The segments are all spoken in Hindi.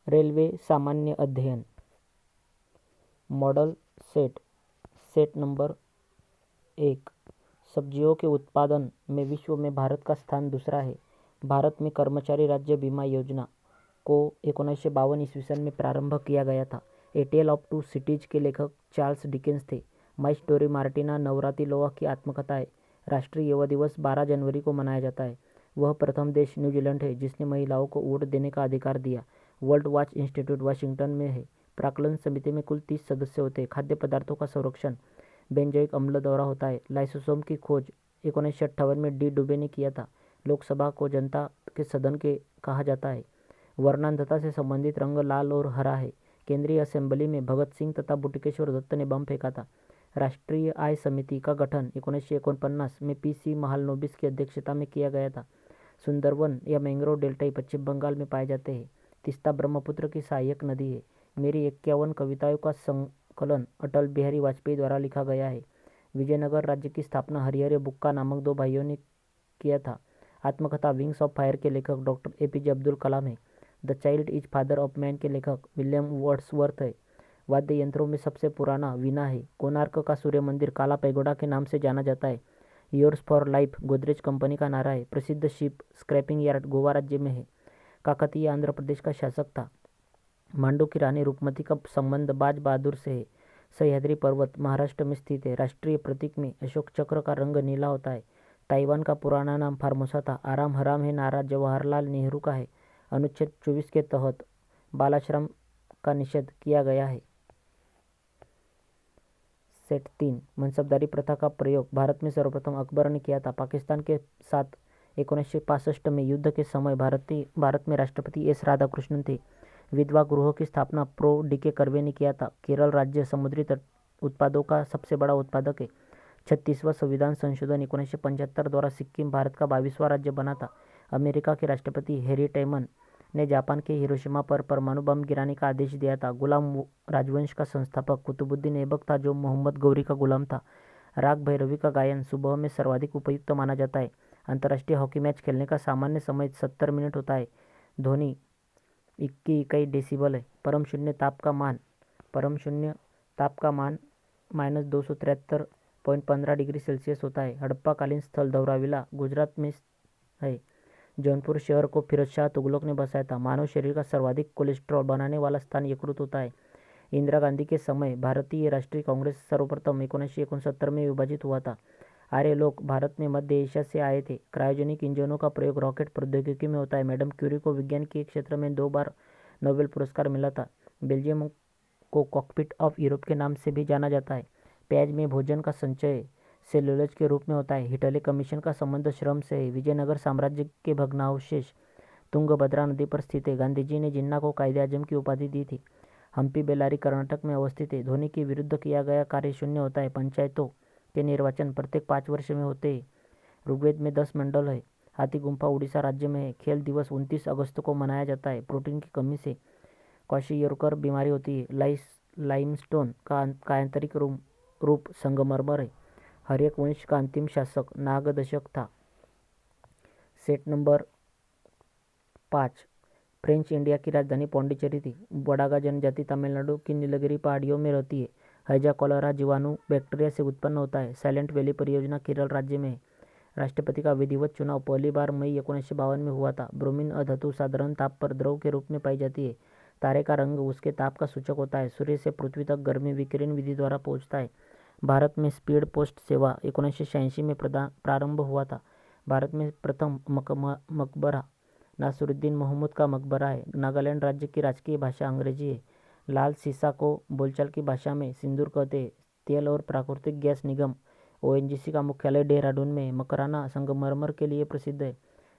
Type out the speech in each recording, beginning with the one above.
रेलवे सामान्य अध्ययन। Model set. Set number 1। सब्जियों के उत्पादन में विश्व में भारत का स्थान दूसरा है। भारत में कर्मचारी राज्य बीमा योजना को 1952 ईस्वी में प्रारंभ किया गया था। ए टेल ऑफ टू सिटीज के लेखक चार्ल्स डिकेंस थे। माई स्टोरी मार्टिना नवरातिलोवा की आत्मकथा है। राष्ट्रीय युवा दिवस 12 जनवरी को मनाया जाता है। वह प्रथम देश न्यूजीलैंड है जिसने महिलाओं को वोट देने का अधिकार दिया। वर्ल्ड वॉच इंस्टीट्यूट वाशिंगटन में है। प्राक्कलन समिति में कुल 30 सदस्य होते हैं। खाद्य पदार्थों का संरक्षण बेंजोइक अम्ल द्वारा होता है। लाइसोसोम की खोज 1958 में डी डुबे ने किया था। लोकसभा को जनता के सदन के कहा जाता है। वर्णांधता से संबंधित रंग लाल और हरा है। केंद्रीय असेंबली में भगत सिंह तथा बुटकेश्वर दत्त ने बम फेंका था। राष्ट्रीय आय समिति का गठन 1949 में पी.सी. महालनोबिस की अध्यक्षता में किया गया था। सुंदरवन या मैंग्रोव डेल्टाई पश्चिम बंगाल में पाए जाते हैं। तीस्ता ब्रह्मपुत्र की सहायक नदी है। मेरी 51 कविताओं का संकलन अटल बिहारी वाजपेयी द्वारा लिखा गया है। विजयनगर राज्य की स्थापना हरिहर बुक्का नामक 2 भाइयों ने किया था। आत्मकथा विंग्स ऑफ फायर के लेखक डॉक्टर ए.पी.जे. अब्दुल कलाम है। The child is father of man के लेखक विलियम वर्ड्सवर्थ है। वाद्य यंत्रों में सबसे पुराना वीणा है। कोणार्क का सूर्य मंदिर काला पैगोडा के नाम से जाना जाता है। Yours for life Godrej company का नारा है। प्रसिद्ध शिप स्क्रैपिंग यार्ड गोवा राज्य में है। काकतीय आंध्र प्रदेश का शासक था। मांडू की रानी रूपमती का संबंध बाज बहादुर से है। सह्याद्री पर्वत महाराष्ट्र में स्थित है। राष्ट्रीय प्रतीक में अशोक चक्र का रंग नीला होता है। ताइवान का पुराना नाम फार्मोसा था। आराम हराम है नारा जवाहरलाल नेहरू का है। अनुच्छेद 24 के तहत बालाश्रम का निषेध किया गया है। सेट 3। मनसबदारी प्रथा का प्रयोग भारत में सर्वप्रथम अकबर ने किया था। पाकिस्तान के साथ 1965 में युद्ध के समय भारत में राष्ट्रपति एस राधाकृष्णन थे। विधवा गृहों की स्थापना प्रो डी.के. कर्वे ने किया था। केरल राज्य समुद्री तट उत्पादों का सबसे बड़ा उत्पादक है। 36वां संविधान संशोधन 1975 द्वारा सिक्किम भारत का 22वां राज्य बना था। अमेरिका के राष्ट्रपति हैरी ट्रूमन ने जापान के हिरोशिमा पर परमाणु बम गिराने का आदेश दिया था। गुलाम राजवंश का संस्थापक कुतुबुद्दीन ऐबक था जो मोहम्मद गौरी का गुलाम था। राग भैरवी का गायन सुबह में सर्वाधिक उपयुक्त माना जाता है। अंतर्राष्ट्रीय हॉकी मैच खेलने का सामान्य समय 70 मिनट होता है। ध्वनि की इकाई डेसिबल है। परम शून्य ताप का मान -273.15 डिग्री सेल्सियस होता है। हड़प्पाकालीन स्थल धौराविला गुजरात में है। जौनपुर शहर को फिरोज शाह तुगलक ने बसाया था। मानव शरीर का सर्वाधिक कोलेस्ट्रॉल बनाने वाला स्थान यकृत होता है। इंदिरा गांधी के समय भारतीय राष्ट्रीय कांग्रेस सर्वप्रथम 1969 में विभाजित हुआ था। आर्य लोग भारत में मध्य एशिया से आए थे। क्रायोजेनिक इंजनों का प्रयोग रॉकेट प्रौद्योगिकी में होता है। मैडम क्यूरी को विज्ञान के क्षेत्र में 2 बार नोबेल पुरस्कार मिला था। बेल्जियम को कॉकपिट ऑफ यूरोप के नाम से भी जाना जाता है। प्याज में भोजन का संचय सेल्यूलोज के रूप में होता है। हिटले कमीशन का संबंध श्रम से है। विजयनगर साम्राज्य के भग्नावशेष तुंगभद्रा नदी पर स्थित है। गांधी जी ने जिन्ना को कायदे आजम की उपाधि दी थी। हम्पी बेल्लारी कर्नाटक में अवस्थित है। ध्वनि के विरुद्ध किया गया कार्य शून्य होता है। पंचायतों के निर्वाचन प्रत्येक 5 वर्ष में होते हैं। ऋग्वेद में 10 मंडल है। हाथी गुम्फा उड़ीसा राज्य में है। खेल दिवस 29 अगस्त को मनाया जाता है। प्रोटीन की कमी से क्वाशियोरकर बीमारी होती है। लाइमस्टोन का आंतरिक रूप संगमरमर है। हर्यक वंश का अंतिम शासक नागदशक था। Set number 5। फ्रेंच इंडिया की राजधानी पौंडीचेरी थी। बड़ागा जनजाति तमिलनाडु की नीलगिरी पहाड़ियों में रहती है। हैजा कॉलरा जीवाणु बैक्टीरिया से उत्पन्न होता है। साइलेंट वैली परियोजना केरल राज्य में है। राष्ट्रपति का विधिवत चुनाव पहली बार मई 1952 में हुआ था। ब्रोमीन अधातु साधारण ताप पर द्रव के रूप में पाई जाती है। तारे का रंग उसके ताप का सूचक होता है। सूर्य से पृथ्वी तक गर्मी विकिरण विधि द्वारा पहुंचता है। भारत में स्पीड पोस्ट सेवा 1986 में प्रारंभ हुआ था। भारत में प्रथम मकबरा नासिरुद्दीन महमूद का मकबरा है। नागालैंड राज्य की राजकीय भाषा अंग्रेजी है। लाल सीसा को बोलचाल की भाषा में सिंदूर कहते हैं। तेल और प्राकृतिक गैस निगम ओएनजीसी का मुख्यालय देहरादून में है। मकराना संगमरमर के लिए प्रसिद्ध है।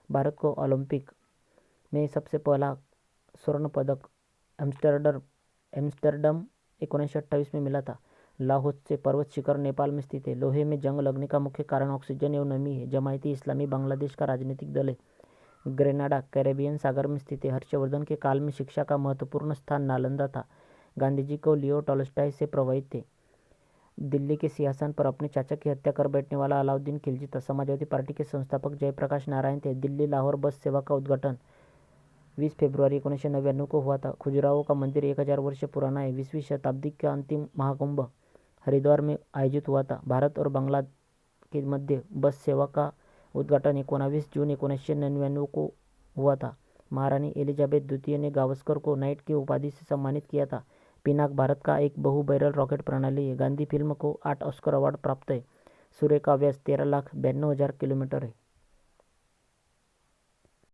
भारत को ओलंपिक में सबसे पहला स्वर्ण पदक एम्स्टर्डम 1928 में मिला था। लाहौल पर्वत शिखर नेपाल में स्थित है। लोहे में जंग लगने का मुख्य कारण ऑक्सीजन एवं नमी है। जमायती इस्लामी बांग्लादेश का राजनीतिक दल है। ग्रेनाडा कैरेबियन सागर में स्थित है। हर्षवर्धन के काल में शिक्षा का महत्वपूर्ण स्थान नालंदा था। गांधी जी को लियो टॉल्स्टॉय से प्रभावित थे। दिल्ली के सिंहासन पर अपने चाचा की हत्या कर बैठने वाला अलाउद्दीन खिलजी था। समाजवादी पार्टी के संस्थापक जयप्रकाश नारायण थे। दिल्ली लाहौर बस सेवा का उद्घाटन 20 फरवरी 1999 को हुआ था। खजुराहो का मंदिर 1000 वर्ष पुराना है। 20वीं शताब्दी का अंतिम महाकुंभ हरिद्वार में आयोजित हुआ था। भारत और बांग्ला के मध्य बस सेवा का उद्घाटन 19 जून 1999 को हुआ था। महारानी एलिजाबेथ द्वितीय ने गावस्कर को नाइट की उपाधि से सम्मानित किया था। पिनाक भारत का एक बहु बैरल रॉकेट प्रणाली है। गांधी फिल्म को 8 ऑस्कर अवार्ड प्राप्त है। सूर्य का व्यास 13,92,000 किलोमीटर है।